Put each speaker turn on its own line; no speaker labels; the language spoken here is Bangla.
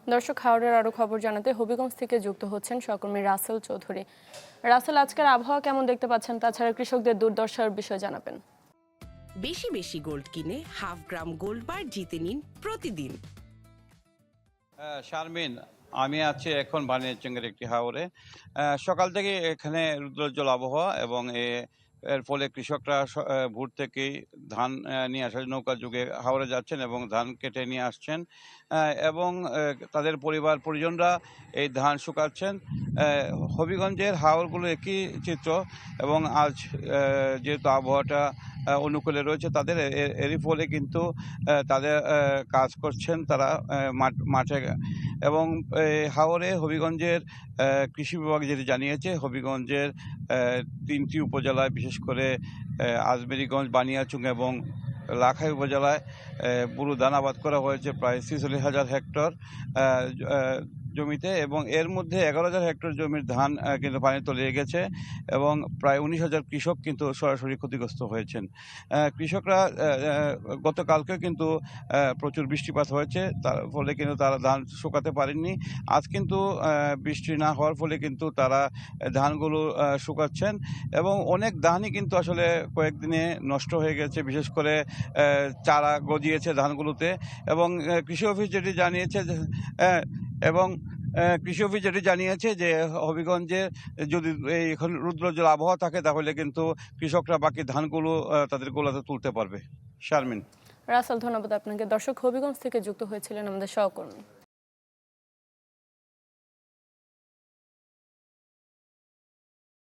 দর্শক, হাওড়ের আরো খবর জানাতে হবিগঞ্জ থেকে যুক্ত হচ্ছেন সহকর্মী রাসেল চৌধুরী। রাসেল, আজকের আবহাওয়া কেমন দেখতে পাচ্ছেন? তাছাড়া কৃষকদের দুর্দশার বিষয় জানাবেন।
বেশি বেশি গোল্ড কিনে হাফ গ্রাম গোল্ড বার জিতে নিন প্রতিদিন।
শারমিন, আমি আছি এখন বানিয়াচঙ্গের একটি হাওরে। সকাল থেকে এখানে রুদ্রোজ্জ্বল আবহাওয়া এবং এর ফলে কৃষকরা ভোর থেকেই ধান নিয়ে আসার নৌকা যুগে হাওরে যাচ্ছেন এবং ধান কেটে নিয়ে আসছেন এবং তাদের পরিবার পরিজনরা এই ধান শুকাচ্ছেন। হবিগঞ্জের হাওরগুলো একই চিত্র এবং আজ যেহেতু আবহাওয়াটা অনুকূলে রয়েছে তাদের, এরই ফলে কিন্তু তাদের কাজ করছেন তারা মাঠে। এবং হাওরে হবিগঞ্জের কৃষি বিভাগ যেটি জানিয়েছে, হবিগঞ্জের 3টি উপজেলায়, বিশেষ করে আজমেরীগঞ্জ, বানিয়াচং এবং লাখাই উপজেলায় বুরু ধান আবাদ করা হয়েছে প্রায় 46,000 হেক্টর জমিতে, এবং এর মধ্যে 11,000 হেক্টর জমির ধান কিন্তু পানি তলিয়ে গেছে এবং প্রায় 19,000 কৃষক কিন্তু সরাসরি ক্ষতিগ্রস্ত হয়েছেন। কৃষকরা গতকালকে কিন্তু প্রচুর বৃষ্টিপাত হয়েছে, তার ফলে কিন্তু তারা ধান শুকাতে পারেননি। আজ কিন্তু বৃষ্টি না হওয়ার ফলে কিন্তু তারা ধানগুলো শুকাচ্ছেন এবং অনেক ধানই কিন্তু আসলে কয়েকদিনে নষ্ট হয়ে গেছে, বিশেষ করে চারা গজিয়েছে ধানগুলোতে। এবং কৃষি অফিস যেটি জানিয়েছে যে হবিগঞ্জে যদি এখন রুদ্রোজ্জ্বল আবহাওয়া থাকে তাহলে কিন্তু কৃষকরা বাকি ধানগুলো তাদের গোলাতে তুলতে পারবে। শারমিন।
রাসেল, ধন্যবাদ আপনাকে। দর্শক, হবিগঞ্জ থেকে যুক্ত হয়েছিলেন আমাদের সহকর্মী।